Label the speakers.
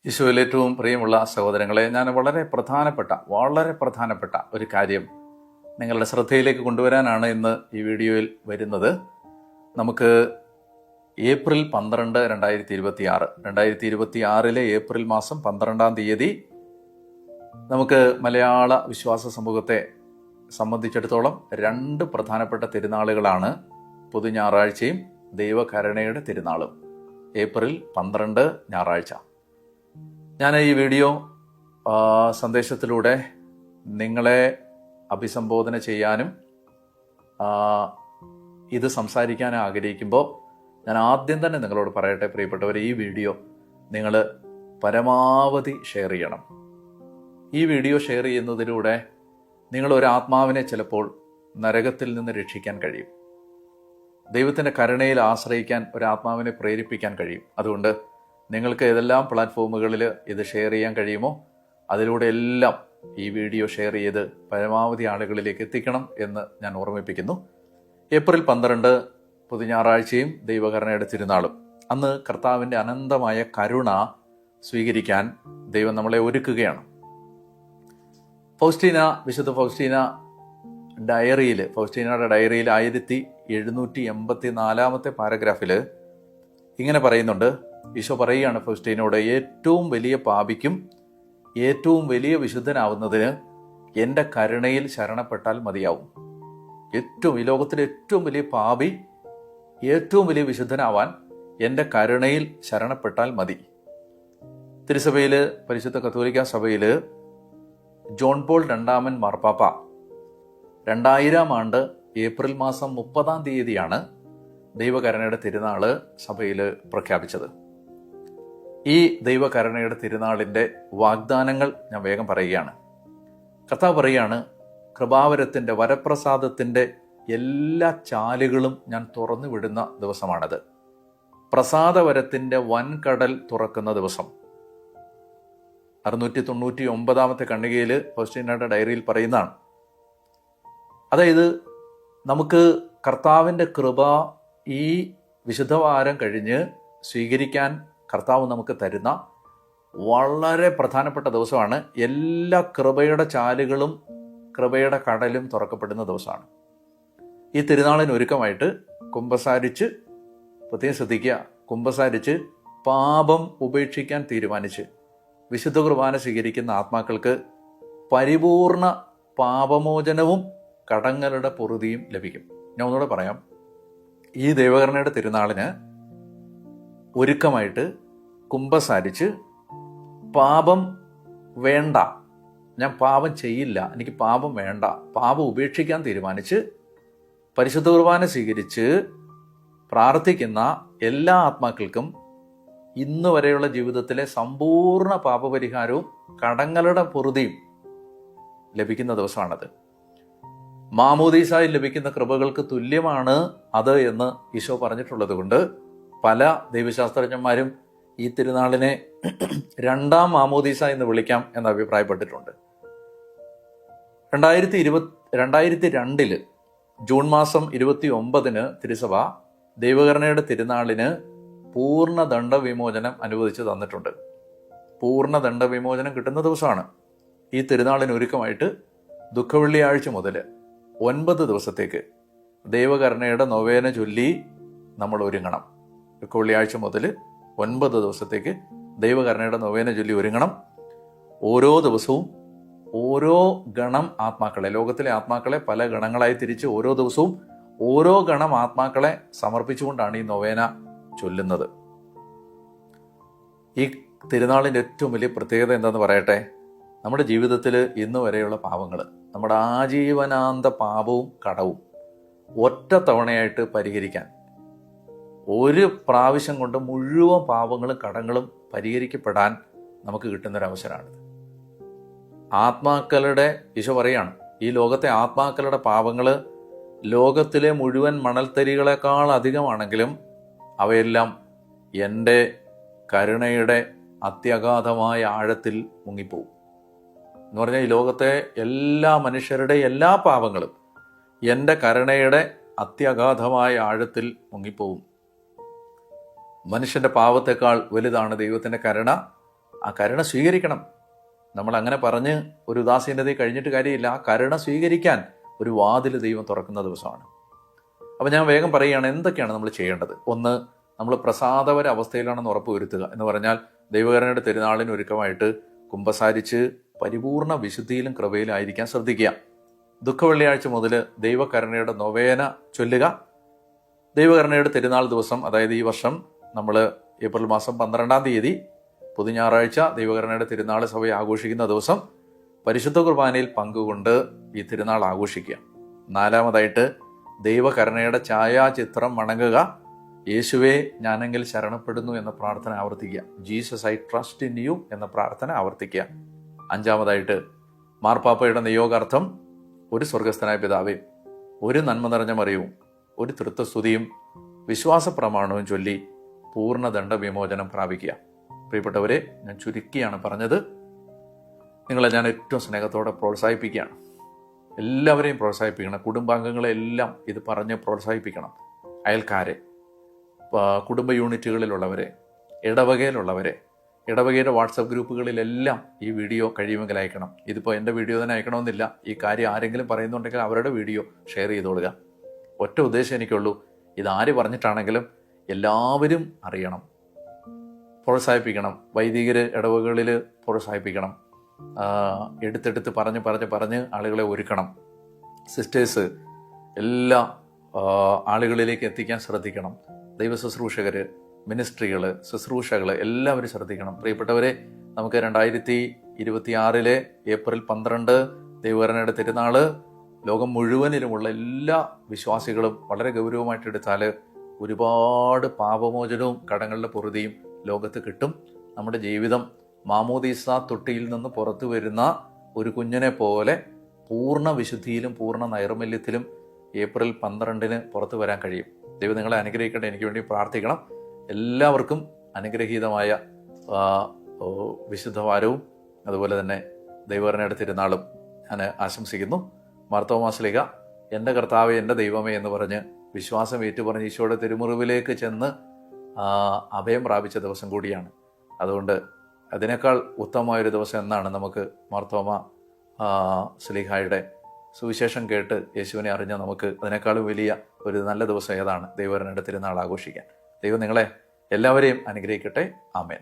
Speaker 1: ഈശോയിൽ ഏറ്റവും പ്രിയമുള്ള സഹോദരങ്ങളെ, ഞാൻ വളരെ പ്രധാനപ്പെട്ട ഒരു കാര്യം നിങ്ങളുടെ ശ്രദ്ധയിലേക്ക് കൊണ്ടുവരാനാണ് ഇന്ന് ഈ വീഡിയോയിൽ വരുന്നത്. നമുക്ക് ഏപ്രിൽ 12, 2026 ഏപ്രിൽ മാസം 12-ാം തീയതി നമുക്ക് മലയാള വിശ്വാസ സമൂഹത്തെ സംബന്ധിച്ചിടത്തോളം രണ്ട് പ്രധാനപ്പെട്ട തിരുനാളുകളാണ് പൊതു ഞായറാഴ്ചയും ദൈവകരുണയുടെ തിരുനാളും. ഏപ്രിൽ 12 ഞായറാഴ്ച. ഞാൻ ഈ വീഡിയോ സന്ദേശത്തിലൂടെ നിങ്ങളെ അഭിസംബോധന ചെയ്യാനും ഇത് സംസാരിക്കാനും ആഗ്രഹിക്കുമ്പോൾ ഞാൻ ആദ്യം തന്നെ നിങ്ങളോട് പറയട്ടെ, പ്രിയപ്പെട്ടവർ, ഈ വീഡിയോ നിങ്ങൾ പരമാവധി ഷെയർ ചെയ്യണം. ഈ വീഡിയോ ഷെയർ ചെയ്യുന്നതിലൂടെ നിങ്ങളൊരു ആത്മാവിനെ ചിലപ്പോൾ നരകത്തിൽ നിന്ന് രക്ഷിക്കാൻ കഴിയും. ദൈവത്തിൻ്റെ കരുണയിൽ ആശ്രയിക്കാൻ ഒരു ആത്മാവിനെ പ്രേരിപ്പിക്കാൻ കഴിയും. അതുകൊണ്ട് നിങ്ങൾക്ക് ഏതെല്ലാം പ്ലാറ്റ്ഫോമുകളിൽ ഇത് ഷെയർ ചെയ്യാൻ കഴിയുമോ അതിലൂടെ എല്ലാം ഈ വീഡിയോ ഷെയർ ചെയ്ത് പരമാവധി ആളുകളിലേക്ക് എത്തിക്കണം എന്ന് ഞാൻ ഓർമ്മിപ്പിക്കുന്നു. ഏപ്രിൽ 12 പൊതു ഞായറാഴ്ചയും ദൈവകരുണയുടെ തിരുനാളും. അന്ന് കർത്താവിൻ്റെ അനന്തമായ കരുണ സ്വീകരിക്കാൻ ദൈവം നമ്മളെ ഒരുക്കുകയാണ്. വിശുദ്ധ ഫൗസ്റ്റീനയുടെ ഡയറിയിൽ 1784 പാരഗ്രാഫിൽ ഇങ്ങനെ പറയുന്നുണ്ട്. ഈശോ പറയുകയാണ് ഫൗസ്റ്റീനോട്, ഏറ്റവും വലിയ പാപിക്കും ഏറ്റവും വലിയ വിശുദ്ധനാവുന്നതിന് എൻ്റെ കരുണയിൽ ശരണപ്പെട്ടാൽ മതിയാവും. ഈ ലോകത്തിലെ ഏറ്റവും വലിയ പാപി ഏറ്റവും വലിയ വിശുദ്ധനാവാൻ എൻ്റെ കരുണയിൽ ശരണപ്പെട്ടാൽ മതി. തിരുസഭയിൽ, പരിശുദ്ധ കത്തോലിക്ക സഭയിൽ ജോൺ പോൾ രണ്ടാമൻ മാർപ്പാപ്പ 2000 ഏപ്രിൽ മാസം 30-ാം തീയതിയാണ് ദൈവകരുണയുടെ തിരുനാള് സഭയിൽ പ്രഖ്യാപിച്ചത്. ഈ ദൈവകരുണയുടെ തിരുനാളിൻ്റെ വാഗ്ദാനങ്ങൾ ഞാൻ വേഗം പറയുകയാണ്. കർത്താവ് പറയുകയാണ്, കൃപാവരത്തിൻ്റെ വരപ്രസാദത്തിൻ്റെ എല്ലാ ചാലുകളും ഞാൻ തുറന്നു വിടുന്ന ദിവസമാണത്. പ്രസാദവരത്തിൻ്റെ വൻകടൽ തുറക്കുന്ന ദിവസം. 699 ഖണ്ഡികയിൽ ഫൗസ്റ്റീനയുടെ ഡയറിയിൽ പറയുന്നതാണ്. അതായത് നമുക്ക് കർത്താവിൻ്റെ കൃപ ഈ വിശുദ്ധവാരം കഴിഞ്ഞ് സ്വീകരിക്കാൻ കർത്താവ് നമുക്ക് തരുന്ന വളരെ പ്രധാനപ്പെട്ട ദിവസമാണ്. എല്ലാ കൃപയുടെ ചാലുകളും കൃപയുടെ കടലും തുറക്കപ്പെടുന്ന ദിവസമാണ്. ഈ തിരുനാളിന് ഒരുക്കമായിട്ട് കുമ്പസാരിച്ച്, പ്രത്യേകം ശ്രദ്ധിക്കുക, കുമ്പസാരിച്ച് പാപം ഉപേക്ഷിക്കാൻ തീരുമാനിച്ച് വിശുദ്ധ കുർബാന സ്വീകരിക്കുന്ന ആത്മാക്കൾക്ക് പരിപൂർണ പാപമോചനവും കടങ്ങളുടെ പൊറുതിയും ലഭിക്കും. ഞാൻ ഒന്നുകൂടെ പറയാം. ഈ ദൈവകരുണയുടെ തിരുനാളിന് ഒരുക്കമായിട്ട് കുമ്പസാരിച്ച് പാപം വേണ്ട, ഞാൻ പാപം ചെയ്യില്ല, എനിക്ക് പാപം വേണ്ട, പാപം ഉപേക്ഷിക്കാൻ തീരുമാനിച്ച് പരിശുദ്ധ കുർബാന സ്വീകരിച്ച് പ്രാർത്ഥിക്കുന്ന എല്ലാ ആത്മാക്കൾക്കും ഇന്ന് വരെയുള്ള ജീവിതത്തിലെ സമ്പൂർണ്ണ പാപപരിഹാരവും കടങ്ങളുടെ പൊറുതിയും ലഭിക്കുന്ന ദിവസമാണത്. മാമോദീസായിൽ ലഭിക്കുന്ന കൃപകൾക്ക് തുല്യമാണ് അത് എന്ന് ഈശോ പറഞ്ഞിട്ടുള്ളത് കൊണ്ട് പല ദൈവശാസ്ത്രജ്ഞന്മാരും ഈ തിരുനാളിനെ 2-ാം മാമോദീസ എന്ന് വിളിക്കാം എന്ന് അഭിപ്രായപ്പെട്ടിട്ടുണ്ട്. 2002 ജൂൺ മാസം 29 തിരുസഭ ദൈവകരുണയുടെ തിരുനാളിന് പൂർണ്ണ ദണ്ഡവിമോചനം അനുവദിച്ച് തന്നിട്ടുണ്ട്. പൂർണ്ണ ദണ്ഡവിമോചനം കിട്ടുന്ന ദിവസമാണ്. ഈ തിരുനാളിന് ഒരുക്കമായിട്ട് ദുഃഖവെള്ളിയാഴ്ച മുതൽ 9 ദിവസത്തേക്ക് ദൈവകരുണയുടെ നൊവേന ചൊല്ലി നമ്മൾ ഒരുങ്ങണം. ദുഃഖവെള്ളിയാഴ്ച മുതൽ 9 ദിവസത്തേക്ക് ദൈവകരുണയുടെ നൊവേന ചൊല്ലി ഒരുങ്ങണം. ഓരോ ദിവസവും ഓരോ ഗണം ആത്മാക്കളെ, ലോകത്തിലെ ആത്മാക്കളെ പല ഗണങ്ങളായി തിരിച്ച് ഓരോ ദിവസവും ഓരോ ഗണം ആത്മാക്കളെ സമർപ്പിച്ചുകൊണ്ടാണ് ഈ നൊവേന ചൊല്ലുന്നത്. ഈ തിരുനാളിൻ്റെ ഏറ്റവും വലിയ പ്രത്യേകത എന്താണെന്ന് പറയട്ടെ. നമ്മുടെ ജീവിതത്തിൽ ഇന്ന് വരെയുള്ള പാപങ്ങൾ, നമ്മുടെ ആജീവനാന്ത പാപവും കടവും ഒറ്റ തവണയായിട്ട് പരിഹരിക്കാൻ, ഒരു പ്രാവശ്യം കൊണ്ട് മുഴുവൻ പാപങ്ങളും കടങ്ങളും പരിഹരിക്കപ്പെടാൻ നമുക്ക് കിട്ടുന്നൊരവസരമാണിത്. ആത്മാക്കളുടെ, ഈശോ പറയാണ്, ഈ ലോകത്തെ ആത്മാക്കളുടെ പാപങ്ങൾ ലോകത്തിലെ മുഴുവൻ മണൽത്തരികളെക്കാൾ അധികമാണെങ്കിലും അവയെല്ലാം എൻ്റെ കരുണയുടെ അത്യഗാധമായ ആഴത്തിൽ മുങ്ങിപ്പോവും എന്ന് പറഞ്ഞാൽ, ഈ ലോകത്തെ എല്ലാ മനുഷ്യരുടെ എല്ലാ പാപങ്ങളും എൻ്റെ കരുണയുടെ അത്യഗാധമായ ആഴത്തിൽ മുങ്ങിപ്പോവും. മനുഷ്യൻ്റെ പാപത്തെക്കാൾ വലുതാണ് ദൈവത്തിൻ്റെ കരുണ. ആ കരുണ സ്വീകരിക്കണം. നമ്മൾ അങ്ങനെ പറഞ്ഞ് ഒരു ഉദാസീനതയിൽ കഴിഞ്ഞിട്ട് കാര്യമില്ല. ആ കരുണ സ്വീകരിക്കാൻ ഒരു വാതിൽ ദൈവം തുറക്കുന്ന ദിവസമാണ്. അപ്പോൾ ഞാൻ വേഗം പറയുകയാണ് എന്തൊക്കെയാണ് നമ്മൾ ചെയ്യേണ്ടത്. ഒന്ന്, നമ്മൾ പ്രസാദപര അവസ്ഥയിലാണെന്ന് ഉറപ്പുവരുത്തുക. എന്ന് പറഞ്ഞാൽ ദൈവകരുണയുടെ തിരുനാളിന് ഒരുക്കമായിട്ട് കുമ്പസാരിച്ച് പരിപൂർണ വിശുദ്ധിയിലും കൃപയിലും ആയിരിക്കാൻ ശ്രദ്ധിക്കുക. ദുഃഖവെള്ളിയാഴ്ച മുതൽ ദൈവകരുണയുടെ നൊവേന ചൊല്ലുക. ദൈവകരുണയുടെ തിരുനാൾ ദിവസം, അതായത് ഈ വർഷം നമ്മൾ ഏപ്രിൽ മാസം 12-ാം തീയതി പുതു ഞായറാഴ്ച ദൈവകരുണയുടെ തിരുനാൾ സഭ ആഘോഷിക്കുന്ന ദിവസം പരിശുദ്ധ കുർബാനയിൽ പങ്കുകൊണ്ട് ഈ തിരുനാൾ ആഘോഷിക്കുക. 4-മതായിട്ട് ദൈവകരുണയുടെ ഛായാചിത്രം വണങ്ങുക. യേശുവേ, ഞാനെങ്കിൽ ശരണപ്പെടുന്നു എന്ന പ്രാർത്ഥന ആവർത്തിക്കുക. Jesus, I trust in you എന്ന പ്രാർത്ഥന ആവർത്തിക്കുക. 5-മതായിട്ട് മാർപ്പാപ്പയുടെ നിയോഗാർത്ഥം ഒരു സ്വർഗസ്ഥനായ പിതാവേ, ഒരു നന്മ നിറഞ്ഞ മറിയവും ഒരു തൃത്വസ്തുതിയും വിശ്വാസ പ്രമാണവും ചൊല്ലി പൂർണ്ണ ദണ്ഡവിമോചനം പ്രാപിക്കുക. പ്രിയപ്പെട്ടവരെ, ഞാൻ ചുരുക്കിയാണ് പറഞ്ഞത്. നിങ്ങളെ ഞാൻ ഏറ്റവും സ്നേഹത്തോടെ പ്രോത്സാഹിപ്പിക്കുകയാണ്. എല്ലാവരെയും പ്രോത്സാഹിപ്പിക്കണം. കുടുംബാംഗങ്ങളെല്ലാം ഇത് പറഞ്ഞ് പ്രോത്സാഹിപ്പിക്കണം. അയൽക്കാരെ, കുടുംബ യൂണിറ്റുകളിലുള്ളവരെ, ഇടവകയിലുള്ളവരെ, ഇടവകയുടെ വാട്സപ്പ് ഗ്രൂപ്പുകളിലെല്ലാം ഈ വീഡിയോ കഴിയുമെങ്കിൽ അയക്കണം. ഇതിപ്പോൾ എൻ്റെ വീഡിയോ തന്നെ അയക്കണമെന്നില്ല. ഈ കാര്യം ആരെങ്കിലും പറയുന്നുണ്ടെങ്കിൽ അവരുടെ വീഡിയോ ഷെയർ ചെയ്തോളുക. ഒറ്റ ഉദ്ദേശം എനിക്കുള്ളൂ, ഇതാര് പറഞ്ഞിട്ടാണെങ്കിലും എല്ലാവരും അറിയണം. പ്രോത്സാഹിപ്പിക്കണം. വൈദികർ ഇടവകളിൽ പ്രോത്സാഹിപ്പിക്കണം. എടുത്തെടുത്ത് പറഞ്ഞ് ആളുകളെ ഒരുക്കണം. സിസ്റ്റേഴ്സ് എല്ലാ ആളുകളിലേക്ക് എത്തിക്കാൻ ശ്രദ്ധിക്കണം. ദൈവ ശുശ്രൂഷകർ, മിനിസ്ട്രികൾ, ശുശ്രൂഷകൾ എല്ലാവരും ശ്രദ്ധിക്കണം. പ്രിയപ്പെട്ടവരെ, നമുക്ക് 2026 ഏപ്രിൽ 12 ദൈവകരുണയുടെ തിരുനാള് ലോകം മുഴുവനിലുമുള്ള എല്ലാ വിശ്വാസികളും വളരെ ഗൗരവമായിട്ട് എടുത്താൽ ഒരുപാട് പാപമോചനവും കടങ്ങളുടെ പൊറുതിയും ലോകത്ത് കിട്ടും. നമ്മുടെ ജീവിതം മാമോദീസ തൊട്ടിയിൽ നിന്ന് പുറത്തു വരുന്ന ഒരു കുഞ്ഞിനെ പോലെ പൂർണ്ണ വിശുദ്ധിയിലും പൂർണ്ണ നൈർമല്യത്തിലും ഏപ്രിൽ 12 പുറത്തു വരാൻ കഴിയും. ദൈവം നിങ്ങളെ അനുഗ്രഹിക്കട്ടെ. എനിക്ക് വേണ്ടി പ്രാർത്ഥിക്കണം. എല്ലാവർക്കും അനുഗ്രഹീതമായ വിശുദ്ധവാരവും അതുപോലെ തന്നെ ദൈവകരുണയുടെ തിരുനാളും ഞാൻ ആശംസിക്കുന്നു. മാർത്തോമാ ശ്ലീഹ എൻ്റെ കർത്താവേ, എൻ്റെ ദൈവമേ എന്ന് പറഞ്ഞ് വിശ്വാസം ഏറ്റുപറഞ്ഞ് ഈശോയുടെ തിരുമുറിവിലേക്ക് ചെന്ന് അഭയം പ്രാപിച്ച ദിവസം കൂടിയാണ്. അതുകൊണ്ട് അതിനേക്കാൾ ഉത്തമമായൊരു ദിവസം എന്നാണ് നമുക്ക് മാർത്തോമാ ശ്ലീഹായുടെ സുവിശേഷം കേട്ട് യേശുവിനെ അറിഞ്ഞ നമുക്ക് അതിനേക്കാളും വലിയ ഒരു നല്ല ദിവസം ഏതാണ്? ദൈവകരുണയുടെ തിരുനാൾ ആഘോഷിക്കാൻ. ദൈവം നിങ്ങളെ എല്ലാവരെയും അനുഗ്രഹിക്കട്ടെ. ആമേൻ.